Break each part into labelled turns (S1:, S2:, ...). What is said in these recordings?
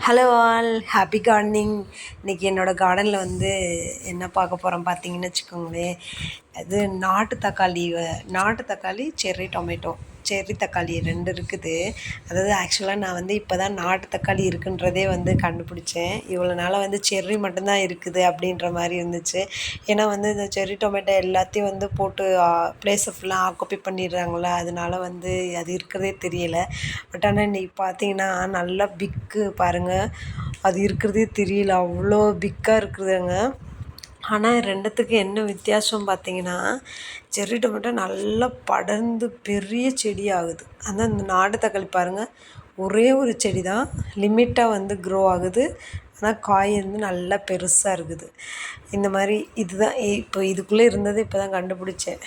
S1: Hello all, happy gardening. இன்றைக்கி என்னோடய கார்டனில் வந்து என்ன பார்க்க போகிறோம் பார்த்தீங்கன்னு வச்சுக்கோங்களேன். அது நாட்டு தக்காளி செர்ரி டொமேட்டோ, செர்ரி தக்காளி 2 இருக்குது. அதாவது ஆக்சுவலாக நான் வந்து இப்போ தான் நாட்டு தக்காளி இருக்குன்றதே வந்து கண்டுபிடிச்சேன். இவ்வளோ நாளாக வந்து செர்ரி மட்டும்தான் இருக்குது அப்படின்ற மாதிரி இருந்துச்சு. ஏன்னா வந்து இந்த செர்ரி டொமேட்டோ எல்லாத்தையும் வந்து போட்டு ப்ளேஸை ஃபுல்லாக ஆக்குப்பை பண்ணிடுறாங்களா, அதனால வந்து அது இருக்கிறதே தெரியலை. பட் ஆனால் இன்றைக்கி பார்த்தீங்கன்னா நல்லா பிக்கு பாருங்கள், அது இருக்கிறதே தெரியல, அவ்வளோ பிக்காக இருக்குதுங்க. ஆனால் ரெண்டுத்துக்கு என்ன வித்தியாசம் பார்த்தீங்கன்னா, செர்ரி டொமேட்டோ நல்லா படர்ந்து பெரிய செடி ஆகுது. ஆனால் இந்த நாட்டு தக்காளி பாருங்கள், ஒரே ஒரு செடி தான் லிமிட்டாக வந்து க்ரோ ஆகுது. ஆனால் காய் வந்து நல்லா பெருசாக இருக்குது. இந்த மாதிரி இதுதான் இப்போ இதுக்குள்ளே இருந்தது இப்போ தான் கண்டுபிடிச்சேன்.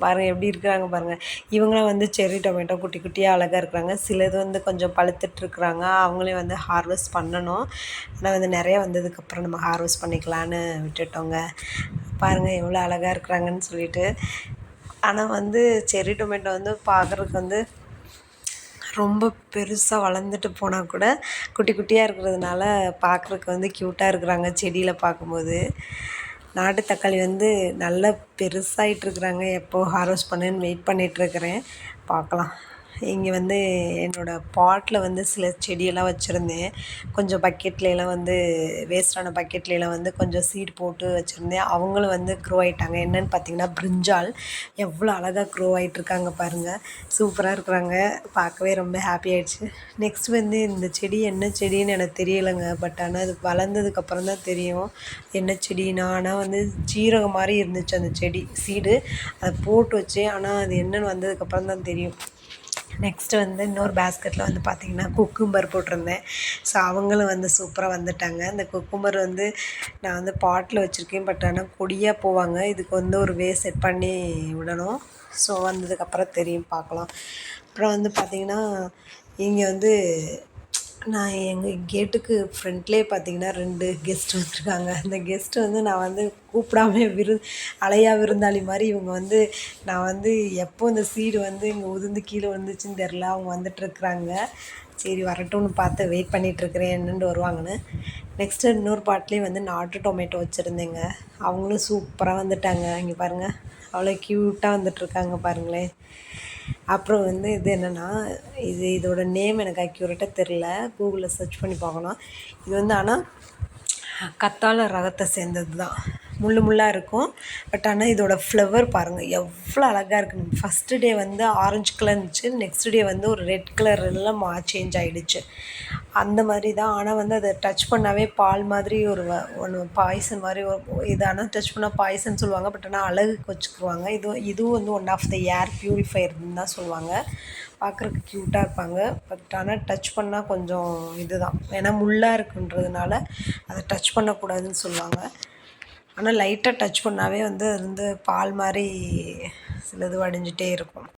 S1: பாருங்கள் எப்படி இருக்கிறாங்க பாருங்கள். இவங்களாம் வந்து செர்ரி டொமேட்டோ குட்டி குட்டியாக அழகாக இருக்கிறாங்க. சிலது வந்து கொஞ்சம் பழுத்துட்ருக்குறாங்க, அவங்களே வந்து ஹார்வெஸ்ட் பண்ணணும். ஆனால் வந்து நிறையா வந்ததுக்கப்புறம் நம்ம ஹார்வெஸ்ட் பண்ணிக்கலான்னு விட்டுட்டோங்க. பாருங்கள் எவ்வளோ அழகாக இருக்கிறாங்கன்னு சொல்லிட்டு. ஆனால் வந்து செர்ரி டொமேட்டோ வந்து பார்க்குறதுக்கு வந்து ரொம்ப பெருசாக வளர்ந்துட்டு போனால் கூட குட்டி குட்டியாக இருக்கிறதுனால பார்க்குறதுக்கு வந்து க்யூட்டாக இருக்கிறாங்க செடியில் பார்க்கும்போது. நாட்டு தக்காளி வந்து நல்லா பெருசாகிட்ருக்குறாங்க. எப்போது ஹார்வெஸ்ட் பண்ணேன்னு வெயிட் பண்ணிகிட்ருக்கிறேன், பார்க்கலாம். இங்கே வந்து என்னோடய பாட்டில் வந்து சில செடியெல்லாம் வச்சுருந்தேன். கொஞ்சம் பக்கெட்லலாம் வந்து வேஸ்ட்டான பக்கெட்லலாம் வந்து கொஞ்சம் சீட் போட்டு வச்சுருந்தேன். அவங்களும் வந்து க்ரோ ஆகிட்டாங்க. என்னென்னு பார்த்தீங்கன்னா பிரிஞ்சால் எவ்வளோ அழகாக க்ரோ ஆகிட்ருக்காங்க பாருங்கள். சூப்பராக இருக்கிறாங்க, பார்க்கவே ரொம்ப ஹாப்பி ஆகிடுச்சு. நெக்ஸ்ட் வந்து இந்த செடி என்ன செடின்னு எனக்கு தெரியலைங்க. பட் ஆனால் அது வளர்ந்ததுக்கப்புறம் தான் தெரியும் என்ன செடின்னா. ஆனால் வந்து ஜீரகம் மாதிரி இருந்துச்சு அந்த செடி சீடு, அதை போட்டு வச்சேன். ஆனால் அது என்னென்னு வந்ததுக்கப்புறம் தான் தெரியும். நெக்ஸ்ட்டு வந்து இன்னொரு பேஸ்கெட்டில் வந்து பார்த்திங்கன்னா குக்கும்பர் போட்டிருந்தேன். ஸோ அவங்களும் வந்து சூப்பராக வந்துட்டாங்க. அந்த குக்கும்பர் வந்து நான் வந்து பாட்டில் வச்சுருக்கேன். பட் ஆனால் கொடியாக போவாங்க. இதுக்கு வந்து ஒரு செட் பண்ணி விடணும். ஸோ வந்ததுக்கப்புறம் தெரியும், பார்க்கலாம். அப்புறம் வந்து பார்த்திங்கன்னா இங்கே வந்து நான் எங்கள் கேட்டுக்கு ஃப்ரண்ட்லேயே பார்த்தீங்கன்னா 2 கெஸ்ட் வந்திருக்காங்க. அந்த கெஸ்ட்டு வந்து நான் வந்து கூப்பிடாம அலையா விருந்தாளி மாதிரி இவங்க வந்து நான் வந்து எப்போ இந்த சீடு வந்து இங்கே உதிர்ந்து கீழே வந்துச்சுன்னு தெரில, அவங்க வந்துட்டுருக்குறாங்க. சரி வரட்டும்னு பார்த்து வெயிட் பண்ணிகிட்ருக்கிறேன் என்னென்னு வருவாங்கன்னு. நெக்ஸ்ட்டு இன்னொரு பாட்லேயும் வந்து நாட்டு டொமேட்டோ வச்சுருந்தேங்க. அவங்களும் சூப்பராக வந்துட்டாங்க. இங்கே பாருங்கள் அவ்வளோ க்யூட்டாக வந்துட்டுருக்காங்க பாருங்களேன். அப்புறம் வந்து இது என்னென்னா, இதோட நேம் எனக்கு அக்யூரேட்டாக தெரில, கூகுளில் சர்ச் பண்ணி பார்க்கணும். இது வந்து ஆனால் கத்தாழை ரகத்தை சேர்ந்தது தான். முள்ளாக இருக்கும். பட் ஆனால் இதோட ஃப்ளவர் பாருங்கள் எவ்வளோ அழகாக இருக்குன்னு. ஃபஸ்ட்டு டே வந்து ஆரஞ்சு கலர் இருந்துச்சு, நெக்ஸ்ட் டே வந்து ஒரு ரெட் கலர்லாம் சேஞ்ச் ஆகிடுச்சு. அந்த மாதிரி தான். ஆனால் வந்து அதை டச் பண்ணாவே பால் மாதிரி ஒன்று பாய்சன் மாதிரி இது. ஆனால் டச் பண்ணால் பாய்சன் சொல்லுவாங்க. பட் ஆனால் அழகுக்கு வச்சுக்குவாங்க. இதுவும் வந்து ஒன் ஆஃப் த ஏர் ப்யூரிஃபையர்னு தான் சொல்லுவாங்க. பார்க்குறதுக்கு க்யூட்டாக இருப்பாங்க. பட் ஆனால் டச் பண்ணால் கொஞ்சம் இதுதான், ஏன்னா முள்ளாக இருக்குன்றதுனால அதை டச் பண்ணக்கூடாதுன்னு சொல்லுவாங்க. ஆனால் லைட்டாக டச் பண்ணாவே வந்து அது வந்து பால் மாதிரி சிலது வடிஞ்சிட்டே இருக்கும்.